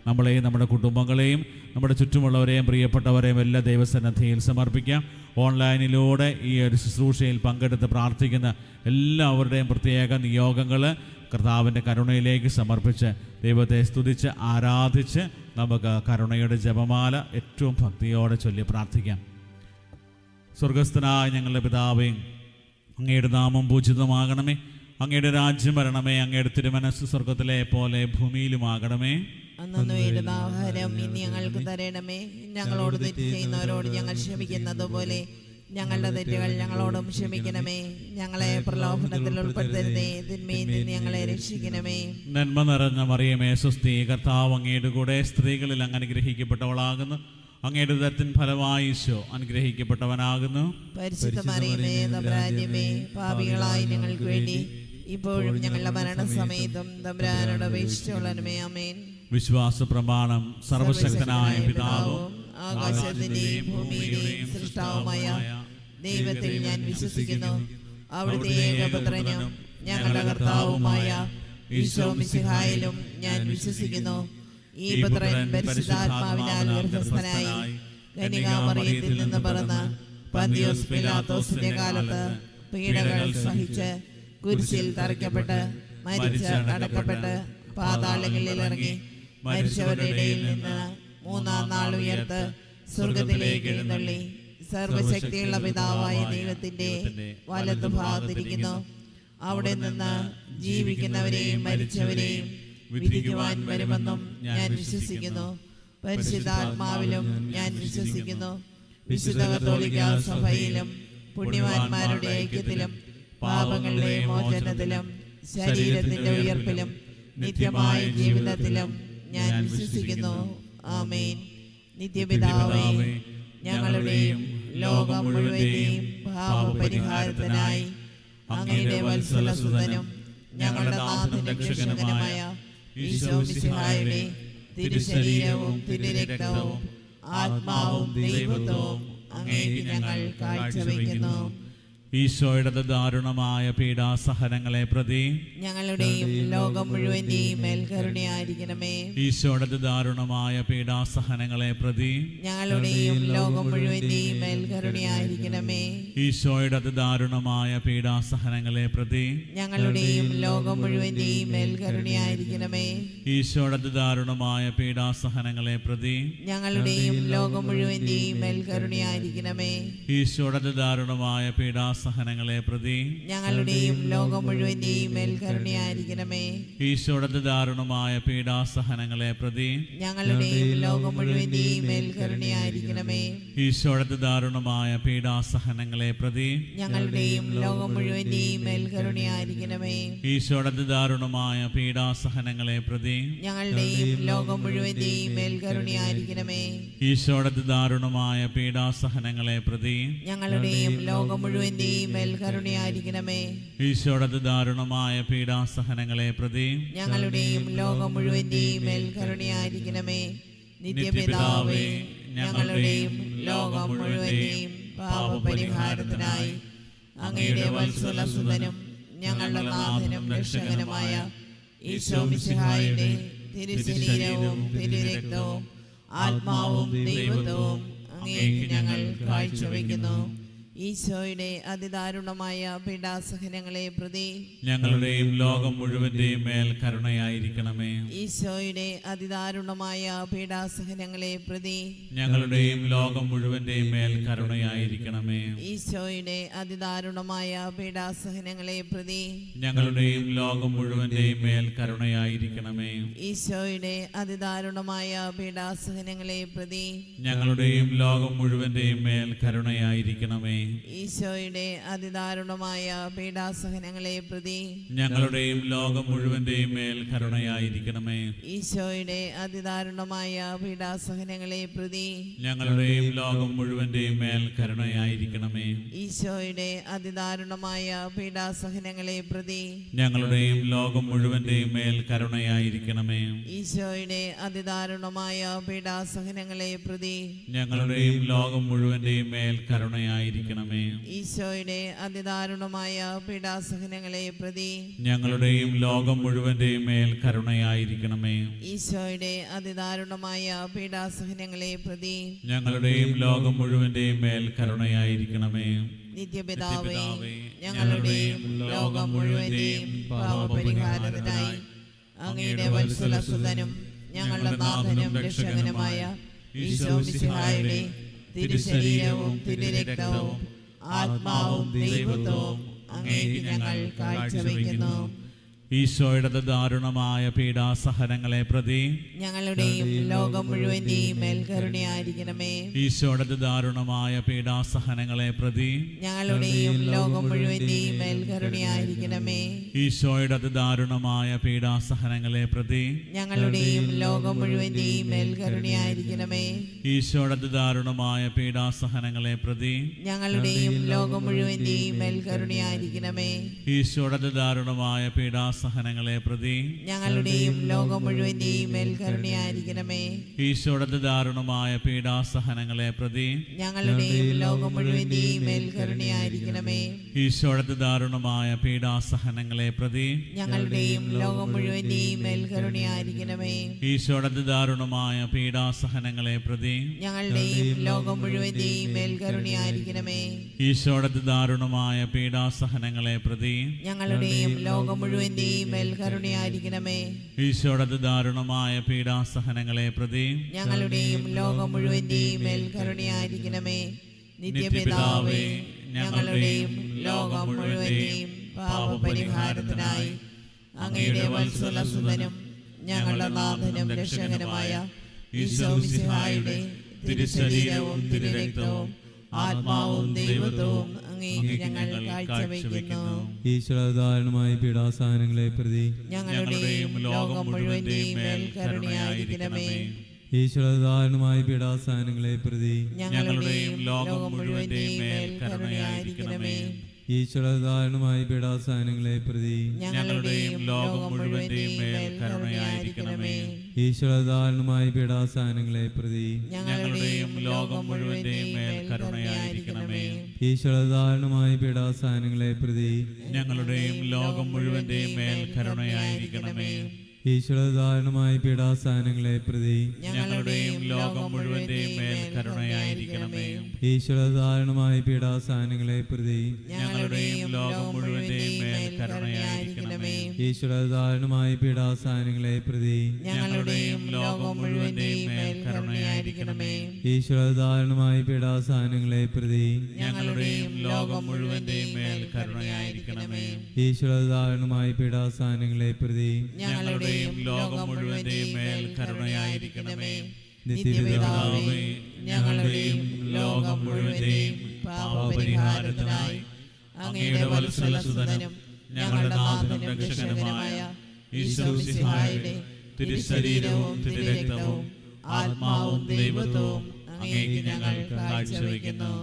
നമ്മളെയും നമ്മുടെ കുടുംബങ്ങളെയും നമ്മുടെ ചുറ്റുമുള്ളവരെയും പ്രിയപ്പെട്ടവരെയും എല്ലാ ദൈവസന്നിധിയിൽ സമർപ്പിക്കാം. ഓൺലൈനിലൂടെ ഈ ഒരു ശുശ്രൂഷയിൽ പങ്കെടുത്ത് പ്രാർത്ഥിക്കുന്ന എല്ലാവരുടെയും പ്രത്യേക നിയോഗങ്ങൾ കർത്താവിൻ്റെ കരുണയിലേക്ക് സമർപ്പിച്ച് ദൈവത്തെ സ്തുതിച്ച് ആരാധിച്ച് നമുക്ക് കരുണയുടെ ജപമാല ഏറ്റവും ഭക്തിയോടെ ചൊല്ലി പ്രാർത്ഥിക്കാം. സ്വർഗസ്ഥനായ ഞങ്ങളുടെ പിതാവേ, അങ്ങയുടെ നാമം പൂജിതമാകണമേ, അങ്ങയുടെ രാജ്യം വരണമേ, അങ്ങയുടെ തിരുമനസ്സ് സ്വർഗത്തിലെ പോലെ ഭൂമിയിലുമാകണമേ. അന്നു വേണ്ടുന്ന ആഹാരം ഇനി ഞങ്ങൾക്ക് തരണമേ. ഞങ്ങളോട് തെറ്റ് ചെയ്യുന്നവരോട് ഞങ്ങൾ ക്ഷമിക്കുന്നത് പോലെ ഞങ്ങളുടെ തെറ്റുകൾ ഞങ്ങളോടും ക്ഷമിക്കണമേ. ഞങ്ങളെ പ്രലോഭനത്തിൽ ഉൾപ്പെടുത്തരുതേ, തിന്മയിൽ നിന്ന് ഞങ്ങളെ രക്ഷിക്കണമേ. നന്മ നിറഞ്ഞ മറിയമേ സ്വസ്തി, കർത്താവ് അങ്ങയുടെ കൂടെ സ്ത്രീകളിൽ അങ്ങ് അനുഗ്രഹിക്കപ്പെട്ടവളാകുന്നു. അങ്ങയുടെ ഉദരത്തിൻ ഫലമായി ഈശോ അനുഗ്രഹിക്കപ്പെട്ടവനാകുന്നു. പരിശുദ്ധ മറിയമേ തമ്പുരാന്റമ്മേ, പാപികളായ ഞങ്ങൾക്ക് വേണ്ടി ഇപ്പോഴും ഞങ്ങളുടെ മരണസമയത്തും തമ്പുരാനോട് അപേക്ഷിച്ചുകൊള്ളണമേ. ആമേൻ. വിശ്വാസ പ്രമാണം. സർവശക്തനായ പിതാവും ആകാശത്തിന്റെയും ഭൂമിയുടെയും സൃഷ്ടാവുമായ ദൈവത്തിൽ ഞാൻ വിശ്വസിക്കുന്നു. അവിടുത്തെ ഏകപുത്രനും ഞങ്ങളുടെ കർത്താവുമായ ഈശോ മിശിഹായിലും ഞാൻ വിശ്വസിക്കുന്നു. ഈ പുത്രൻ പരിശുദ്ധാത്മാവിനാൽ ഗർഭസ്ഥനായി കന്യകാമറിയത്തിൽ നിന്ന് പിറന്ന് പന്തിയോസ് പിലാത്തോസിന്റെ കാലത്ത് പീഡകൾ സഹിച്ച് കുരിശിൽ തറയ്ക്കപ്പെട്ട് മരിച്ച് അടക്കപ്പെട്ട് പാതാളങ്ങളിൽ ഇറങ്ങി മരിച്ചവരുടെ ഇടയിൽ നിന്ന് മൂന്നാം നാൾ ഉയർത്ത് സ്വർഗത്തിലേക്ക് എഴുന്നള്ളി സർവശക്തിയുള്ള പിതാവായ ദൈവത്തിന്റെ വലത്തുഭാഗത്തിരിക്കുന്നു. അവിടെ നിന്ന് ജീവിക്കുന്നവരെയും മരിച്ചവരെയും വിധിക്കുവാൻ വരുമെന്നും ഞാൻ വിശ്വസിക്കുന്നു. പരിശുദ്ധാത്മാവിലും ഞാൻ വിശ്വസിക്കുന്നു. വിശുദ്ധ കത്തോലിക്കാ സഭയിലും പുണ്യവാന്മാരുടെ ഐക്യത്തിലും പാപങ്ങളുടെ മോചനത്തിലും ശരീരത്തിന്റെ ഉയർപ്പിലും നിത്യമായ ജീവിതത്തിലും ഞാൻ വിശ്വസിക്കുന്നു. ആമേൻ. നിത്യപിതാവേ, ഞങ്ങളുടെയും ലോകം മുഴുവന്റെയും പാപപരിഹാരത്തിനായി അങ്ങയുടെ വത്സലസുതനും ഞങ്ങളുടെ നാഥനും രക്ഷകനുമായ ഈശോ മിശിഹായുടെ തിരുശരീരവും തിരുരക്തവും ആത്മാവും ദൈവത്വവും അങ്ങേക്ക് ഞങ്ങൾ കാഴ്ചവെക്കുന്നു. ഈശോയുടെ ദാരുണമായ പീഡാസഹനങ്ങളെ പ്രതി ഞങ്ങളുടെയും ലോകം മുഴുവന്റെയും മേൽ കരുണയായിരിക്കണമേ. ഈശോയുടെ ദാരുണമായ പീഡാസഹനങ്ങളെ പ്രതി ഞങ്ങളുടെയും ലോകം മുഴുവന്റെയും മേൽ കരുണയായിരിക്കണമേ. ഈശോയുടെ ദാരുണമായ പീഡാസഹനങ്ങളെ പ്രതി ഞങ്ങളുടെയും ലോകം മുഴുവന്റെയും മേൽ കരുണയായിരിക്കണമേ. ഈശോയുടെ ദാരുണമായ പീഡാസഹനങ്ങളെ പ്രതി ഞങ്ങളുടെയും ലോകം മുഴുവന്റെയും മേൽ കരുണയായിരിക്കണമേ. ഈശോയുടെ ദാരുണമായ പീഡാസഹനങ്ങളെ പ്രതി ഞങ്ങളുടെയും ലോകം മുഴുവന്റെയും മേൽ കരുണയായിരിക്കണമേ. ഈശോയുടെ ദാരുണമായ പീഡാസഹനങ്ങളെ പ്രതി ഞങ്ങളുടെയും ലോകം മുഴുവന്റെയും മേൽ കരുണയായിരിക്കണമേ. ഈശോയുടെ ദാരുണമായ പീഡാസഹനങ്ങളെ പ്രതി ഞങ്ങളുടെയും ലോകം മുഴുവന്റെയും മേൽ കരുണയായിരിക്കണമേ. ഈശോയുടെ ദാരുണമായ പീഡാസഹനങ്ങളെ പ്രതി ഞങ്ങളുടെയും ലോകം മുഴുവന്റെയും മേൽ കരുണയായിരിക്കണമേ. ഈശോയുടെ ദാരുണമായ പീഡാസഹനങ്ങളെ പ്രതി ഞങ്ങളുടെയും ലോകം മുഴുവന്റെയും മേൽ കരുണയായിരിക്കണമേ. ഈശോയുടെ ദാരുണമായ പീഡാസഹനങ്ങളെ പ്രതി ഞങ്ങളുടെയും ലോകം മുഴുവന്റെയും മേൽ കരുണയായിരിക്കണമേ. നിത്യപിതാവേ, ഞങ്ങളുടെയും ലോകം മുഴുവന്റെയും പാപപരിഹാരത്തിനായി അങ്ങയുടെ വത്സലസുതനും ഞങ്ങളുടെ നാഥനും രക്ഷകനുമായ ഈശോ മിശിഹായുടെ തിരുശരീരവും തിരുരക്തവും ആത്മാവും ദൈവത്വവും അങ്ങേക്ക് ഞങ്ങൾ കാഴ്ചവെക്കുന്നു. ഈശോയുടെ അതിദാരുണമായ പീഡാസഹനങ്ങളെ പ്രതി ഞങ്ങളുടെയും ലോകം മുഴുവന്റെയും മേൽ കരുണയായിരിക്കണമേ. ഈശോയുടെ അതിദാരുണമായ പീഡാസഹനങ്ങളെ പ്രതി ഞങ്ങളുടെയും ലോകം മുഴുവന്റെയും മേൽ കരുണയായിരിക്കണമേ. ഈശോയുടെ അതിദാരുണമായ പീഡാസഹനങ്ങളെ പ്രതി ഞങ്ങളുടെയും ലോകം മുഴുവന്റെയും മേൽ കരുണയായിരിക്കണമേ. ഈശോയുടെ അതിദാരുണമായ പീഡാസഹനങ്ങളെ പ്രതി ഞങ്ങളുടെയും ലോകം മുഴുവന്റെയും മേൽ കരുണയായിരിക്കണമേ. ഈശോയുടെ അതിദാരുണമായ പീഡാസഹനങ്ങളെ പ്രതി ഞങ്ങളുടെയും ലോകം മുഴുവന്റെയും മേൽ കരുണയായിരിക്കണമേ. ഈശോയുടെ അതിദാരുണമായ പീഡാസഹനങ്ങളെ പ്രതി ഞങ്ങളുടെയും ലോകം മുഴുവന്റെയും മേൽ കരുണയായിരിക്കണമേ. ഈശോയുടെ അതിദാരുണമായ പീഡാസഹനങ്ങളെ പ്രതി ഞങ്ങളുടെയും ലോകം മുഴുവന്റെയും മേൽ കരുണയായിരിക്കണമേ. ഈശോയുടെ അതിദാരുണമായ പീഡാസഹനങ്ങളെ പ്രതി ഞങ്ങളുടെയും ലോകം മുഴുവന്റെയും മേൽ കരുണയായിരിക്കണമേ. കരുണയായിരിക്കണമേ. ഈശോയുടെ അതിദാരുണമായ പീഡാസഹനങ്ങളെ പ്രതി ഞങ്ങളുടെയും ലോകം മുഴുവന്റെയും മേൽ കരുണയായിരിക്കണമേ. ഈശോയുടെ അതിദാരുണമായ പീഡാസഹനങ്ങളെ പ്രതി ഞങ്ങളുടെയും ലോകം മുഴുവന്റെയും മേൽ കരുണയായിരിക്കണമേ. നിത്യപിതാവേ, ഞങ്ങളുടെയും ലോകം മുഴുവന്റെയും പാപപരിഹാരത്തിനായി അങ്ങയുടെ വത്സലസുതനും ഞങ്ങളുടെ നാഥനും രക്ഷകനുമായ ഈശോ മിശിഹായുടെ തിരുശരീരവും തിരുരക്തവും ആത്മാവും ദൈവത്വവും അങ്ങേക്ക് ഞങ്ങൾ കാഴ്ചവെക്കുന്നു. ഈശോയുടെ ദാരുണമായ പീഡാസഹനങ്ങളെ പ്രതി ഞങ്ങളുടെയും ലോകം മുഴുവന്റെയും മേൽ കരുണയായിരിക്കണമേ. ഈശോയുടെ ദാരുണമായ പീഡാസഹനങ്ങളെ പ്രതി ഞങ്ങളുടെയും ലോകം മുഴുവന്റെയും മേൽ കരുണയായിരിക്കണമേ. ഈശോയുടെ ദാരുണമായ പീഡാസഹനങ്ങളെ പ്രതി ഞങ്ങളുടെയും ലോകം മുഴുവന്റെയും മേൽ കരുണയായിരിക്കണമേ. ഈശോയുടെ ദാരുണമായ പീഡാസഹനങ്ങളെ പ്രതി ഞങ്ങളുടെയും ലോകം മുഴുവന്റെയും മേൽ കരുണയായിരിക്കണമേ. ഈശോയുടെ ദാരുണമായ പീഡാസഹനങ്ങളെ പ്രതി ഞങ്ങളുടെയും ലോകം മുഴുവന്റെയും മേൽ കരുണയായിരിക്കണമേ. ഈശോയുടെ ദാരുണമായ പീഡാസഹനങ്ങളെ പ്രതി ഞങ്ങളുടെയും ലോകം മുഴുവന്റെയും മേൽ കരുണയായിരിക്കണമേ. ഈശോയുടെ ദാരുണമായ പീഡാസഹനങ്ങളെ പ്രതി ഞങ്ങളുടെയും ലോകം മുഴുവന്റെയും മേൽ കരുണയായിരിക്കണമേ. ഈശോയുടെ ദാരുണമായ പീഡാസഹനങ്ങളെ പ്രതി ഞങ്ങളുടെയും ലോകം മുഴുവന്റെയും മേൽ കരുണയായിരിക്കണമേ. ഈശോയുടെ ദാരുണമായ പീഡാസഹനങ്ങളെ പ്രതി ഞങ്ങളുടെയും ലോകം മുഴുവന്റെയും മേൽ കരുണയായിരിക്കണമേ. ഈശോയുടെ ദാരുണമായ പീഡാസഹനങ്ങളെ പ്രതി ഞങ്ങളുടെയും ലോകം മുഴുവന്റെയും മേൽ കരുണയായിരിക്കണമേ. നിത്യപിതാവേ, ഞങ്ങളുടെയും ലോകം മുഴുവന്റെയും പാപപരിഹാരത്തിനായി അങ്ങയുടെ വത്സലസുതനും ഞങ്ങളുടെ നാഥനും രക്ഷകനുമായ ഈശോ മിശിഹായുടെ തിരുശരീരവും തിരുരക്തവും ആത്മാവും ദൈവത്വവും അങ്ങേക്ക് ഞങ്ങൾ കാഴ്ചവെക്കുന്നു. ഈശ്വരധാരണമായ പീഡാസഹനങ്ങളെ പ്രതി ഞങ്ങളുടെയും ലോകം മുഴുവന്റെയും മേൽ കരുണയായിരിക്കണമേ. ഈശ്വരധാരണമായ പീഡാസഹനങ്ങളെ പ്രതി ഞങ്ങളുടെയും ലോകം മുഴുവന്റെയും മേൽ കരുണയായിരിക്കണമേ. ഈശ്വരധാരണമായ പീഡാസഹനങ്ങളെ പ്രതി ഞങ്ങളുടെയും ലോകം മുഴുവന്റെയും മേൽ കരുണയായിരിക്കണമേ. ഈശ്വരധാരണമായ പീഡാസഹനങ്ങളെ പ്രതി ഞങ്ങളുടെയും ലോകം മുഴുവന്റെയും മേൽ കരുണയായിരിക്കണമേ. ഈശ്വരധാരണമായ പീഡാസഹനങ്ങളെ പ്രതി ഞങ്ങളുടെയും ലോകം മുഴുവന്റെയും മേൽ കരുണയായിരിക്കണമേ. ഈശ്വരധാരണമായ പീഡാസഹനങ്ങളെ പ്രതി ഞങ്ങളുടെയും ലോകം മുഴുവന്റെയും മേൽ കരുണയായിരിക്കണമേ. ഈശ്വരധാരണമായ പീഡാസഹനങ്ങളെ പ്രതി ഞങ്ങളുടെയും ലോകം മുഴുവന്റെയും മേൽ കരുണയായിരിക്കണമേ. ഈശ്വരധാരണമായ പീഡാസഹനങ്ങളെ പ്രതി ഞങ്ങളുടെയും ലോകം മുഴുവന്റെയും മേൽ കരുണയായിരിക്കണമേ. ഈശ്വരധാരണമായ പീഡാസഹനങ്ങളെ പ്രതി ഞങ്ങളുടെയും ലോകം മുഴുവന്റെയും മേൽ കരുണയായിരിക്കണമേ. ഈശ്വരധാരണമായ പീഡാസഹനങ്ങളെ പ്രതി ഞങ്ങളുടെയും ലോകം മുഴുവന്റെയും മേൽ കരുണയായിരിക്കണമേ. നിത്യപിതാവേ, ഞങ്ങളുടെയും ലോകം മുഴുവന്റെയും പാപപരിഹാരത്തിനായി അങ്ങയുടെ വത്സലസുതനും ഞങ്ങളുടെ നാഥനും രക്ഷകനുമായ ഈശോ മിശിഹായുടെ തിരുശരീരവും തിരുരക്തവും ആത്മാവും ദൈവത്വവും അങ്ങേക്ക് ഞങ്ങൾ കാഴ്ചവെക്കുന്നു.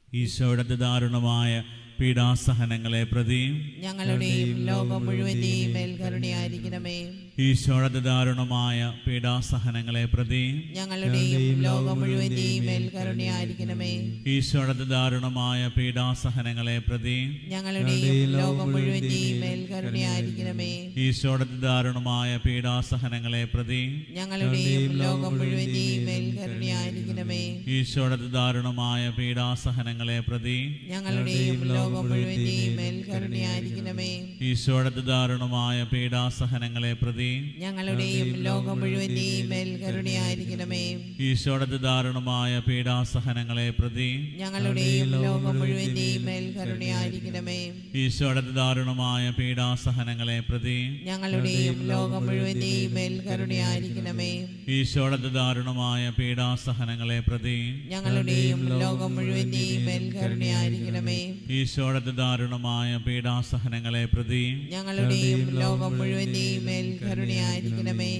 ഈശോയുടെ ദാരുണമായ പീഡാസഹനങ്ങളെ പ്രതി ഞങ്ങളുടെയും ലോകം മുഴുവന്റെയും മേൽ കരുണയായിരിക്കണമേ. ഈശോയുടെ ദാരുണമായ പീഡാസഹനങ്ങളെ പ്രതി ഞങ്ങളുടെയും ലോകം മുഴുവന്റെയും മേൽ കരുണയായിരിക്കണമേ. ഈശോയുടെ ദാരുണമായ പീഡാസഹനങ്ങളെ പ്രതി ഞങ്ങളുടെയും ലോകം മുഴുവന്റെയും മേൽ കരുണയായിരിക്കണമേ. ഈശോയുടെ ദാരുണമായ പീഡാസഹനങ്ങളെ പ്രതി ഞങ്ങളുടെയും ലോകം മുഴുവന്റെയും മേൽ കരുണയായിരിക്കണമേ. ഈശോയുടെ ദാരുണമായ പീഡാസഹനങ്ങളെ പ്രതി ഞങ്ങളുടെയും ലോകം മുഴുവന്റെയും മേൽ കരുണയായിരിക്കണമേ. ഈശോയുടെ ദാരുണമായ പീഡാസഹനങ്ങളെ പ്രതി ഞങ്ങളുടെയും ലോകം മുഴുവന്റെയും മേൽ കരുണയായിരിക്കണമേ. ഈശോയുടെ ദാരുണമായ പീഡാസഹനങ്ങളെ പ്രതി ഞങ്ങളുടെയും ലോകം മുഴുവന്റെയും മേൽ കരുണയായിരിക്കണമേ. ഈശോയുടെ ദാരുണമായ പീഡാസഹനങ്ങളെ പ്രതി ഞങ്ങളുടെയും ലോകം മുഴുവന്റെയും മേൽ കരുണയായിരിക്കണമേ. ഈശോയുടെ ദാരുണമായ പീഡാസഹനങ്ങളെ പ്രതി ഞങ്ങളുടെയും ലോകം മുഴുവന്റെയും മേൽ കരുണയായിരിക്കണമേ. ഈശോയുടെ ദാരുണമായ പീഡാസഹനങ്ങളെ പ്രതി ഞങ്ങളുടെയും ലോകം മുഴുവന്റെയും മേൽ കരുണയായിരിക്കണമേ.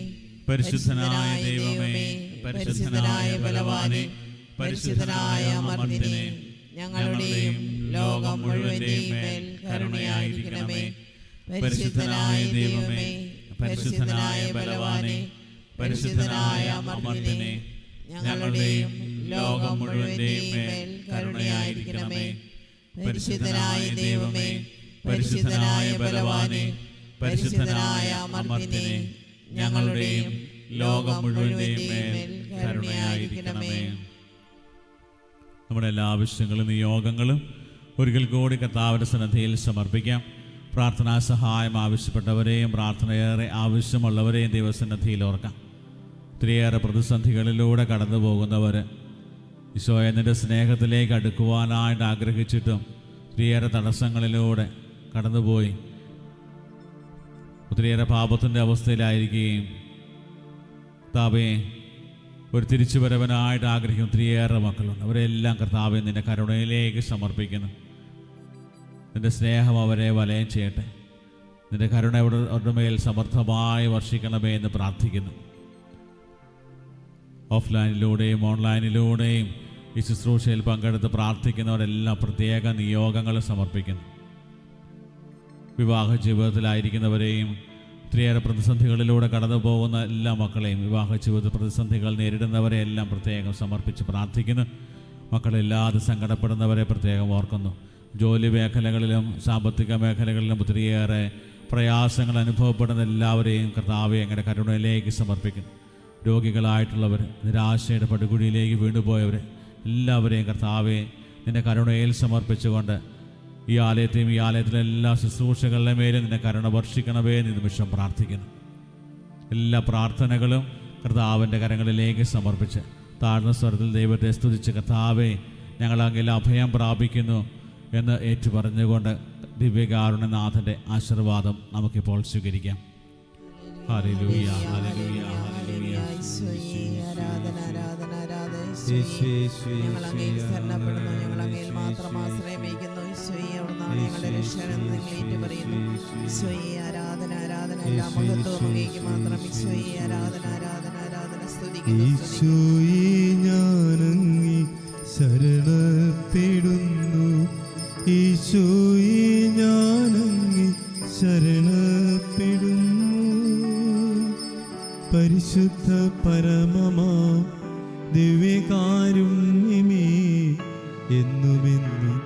പരിശുദ്ധനായ ദൈവമേ, പരിശുദ്ധനായ ബലവാനെ, പരിശുദ്ധനായ അമർത്യനെ, ഞങ്ങളുടെയും ലോകം മുഴുവന്റെയും മേൽ കരുണയായിരിക്കണമേ. പരിശുദ്ധനായ ദൈവമേ, പരിശുദ്ധനായ ബലവാനെ, പരിശുദ്ധനായ അമർത്യനെ, ഞങ്ങളുടെയും ലോകം മുഴുവന്റെയും മേൽ കരുണയായിരിക്കണമേ. പരിശുദ്ധനായ ദൈവമേ, പരിശുദ്ധനായ ബലവാനേ, പരിശുദ്ധനായ അമർത്യനേ, ഞങ്ങളുടെയും ലോകം മുഴുവന്റെയും മേൽ കരുണയായിരിക്കണമേ. നമ്മുടെ എല്ലാ ആവശ്യങ്ങളും നിയോഗങ്ങളും ഒരിക്കൽ കൂടി കർത്താവിന്റെ സന്നിധിയിൽ സമർപ്പിക്കാം. പ്രാർത്ഥനാ സഹായം ആവശ്യപ്പെട്ടവരെയും പ്രാർത്ഥനയേറെ ആവശ്യമുള്ളവരെയും ദൈവസന്നിധിയിൽ ഓർക്കാം. ഒത്തിരിയേറെ പ്രതിസന്ധികളിലൂടെ കടന്നു പോകുന്നവർ ഈശോയെ നിന്റെ സ്നേഹത്തിലേക്ക് അടുക്കുവാനായിട്ട് ആഗ്രഹിച്ചിട്ടും ഒത്തിരിയേറെ തടസ്സങ്ങളിലൂടെ കടന്നുപോയി ഒത്തിരിയേറെ പാപത്തിൻ്റെ അവസ്ഥയിലായിരിക്കുകയും കർത്താവേ ഒരു തിരിച്ചുവരവനായിട്ട് ആഗ്രഹിക്കുന്ന ഒത്തിരിയേറെ മക്കളുണ്ട്. അവരെല്ലാം കർത്താവെ നിന്റെ കരുണയിലേക്ക് സമർപ്പിക്കുന്നു. നിന്റെ സ്നേഹം അവരെ വലയം ചെയ്യട്ടെ. നിന്റെ കരുണ അവരുടെ മേൽ സമർത്ഥമായി വർഷിക്കണമേ എന്ന് പ്രാർത്ഥിക്കുന്നു. ഓഫ്ലൈനിലൂടെയും ഓൺലൈനിലൂടെയും ഈ ശുശ്രൂഷയിൽ പങ്കെടുത്ത് പ്രാർത്ഥിക്കുന്നവരെല്ലാം പ്രത്യേക നിയോഗങ്ങൾ സമർപ്പിക്കുന്നു. വിവാഹ ജീവിതത്തിലായിരിക്കുന്നവരെയും ഒത്തിരിയേറെ പ്രതിസന്ധികളിലൂടെ കടന്നു പോകുന്ന എല്ലാ മക്കളെയും, വിവാഹ ജീവിത പ്രതിസന്ധികൾ നേരിടുന്നവരെയെല്ലാം പ്രത്യേകം സമർപ്പിച്ച് പ്രാർത്ഥിക്കുന്നു. മക്കളില്ലാതെ സങ്കടപ്പെടുന്നവരെ പ്രത്യേകം ഓർക്കുന്നു. ജോലി മേഖലകളിലും സാമ്പത്തിക മേഖലകളിലും ഒത്തിരിയേറെ പ്രയാസങ്ങൾ അനുഭവപ്പെടുന്ന എല്ലാവരെയും കർത്താവെ അങ്ങനെ കരുണയിലേക്ക് സമർപ്പിക്കുന്നു. രോഗികളായിട്ടുള്ളവർ, നിരാശയുടെ പടുകുഴിയിലേക്ക് വീണുപോയവർ എല്ലാവരെയും കർത്താവെ നിന്റെ കരുണയിൽ സമർപ്പിച്ചുകൊണ്ട് ഈ ആലയത്തെയും ഈ ആലയത്തിലെ എല്ലാ ശുശ്രൂഷകളുടെ മേലും നിന്റെ കരുണ വർഷിക്കണമേ എന്ന് നിമിഷം പ്രാർത്ഥിക്കുന്നു. എല്ലാ പ്രാർത്ഥനകളും കർത്താവിൻ്റെ കരങ്ങളിലേക്ക് സമർപ്പിച്ച് താഴ്ന്ന സ്വരത്തിൽ ദൈവത്തെ സ്തുതിച്ച് കർത്താവെ ഞങ്ങളങ്ങനെ അഭയം പ്രാപിക്കുന്നു എന്ന് ഏറ്റുപറഞ്ഞുകൊണ്ട് ദിവ്യകാരുണ്യനാഥൻ്റെ ആശീർവാദം നമുക്കിപ്പോൾ സ്വീകരിക്കാം. Hallelujah, hallelujah, hallelujah. ആരാധന ആരാധന ആരാധന. ഞങ്ങൾ അങ്ങയിൽ ശരണപ്പെടുന്നു, ഞങ്ങൾ അങ്ങയിൽ മാത്രം ആശ്രയിക്കുന്നു. ഈശോയെ അവിടുന്നാണ് ഞങ്ങളുടെ രക്ഷകനെന്ന് നിങ്ങൾ ഏറ്റുപറയുന്നു. ഈശോയെ ആരാധന ആരാധന, എല്ലാ മഹത്വവും അങ്ങേക്ക് മാത്രം. ഈശോയെ ആരാധന ആരാധന ആരാധന. സ്തുതിക്കുന്നു ഈശോയെ ഞാനങ്ങേ ശരണപ്പെടുന്നു, ഈശോയെ ഞാനങ്ങേ ശരണപ്പെടുന്നു. പരിശുദ്ധ പരമമാ ദിവ്യകാരുണ്യമേ എന്നുമെന്നും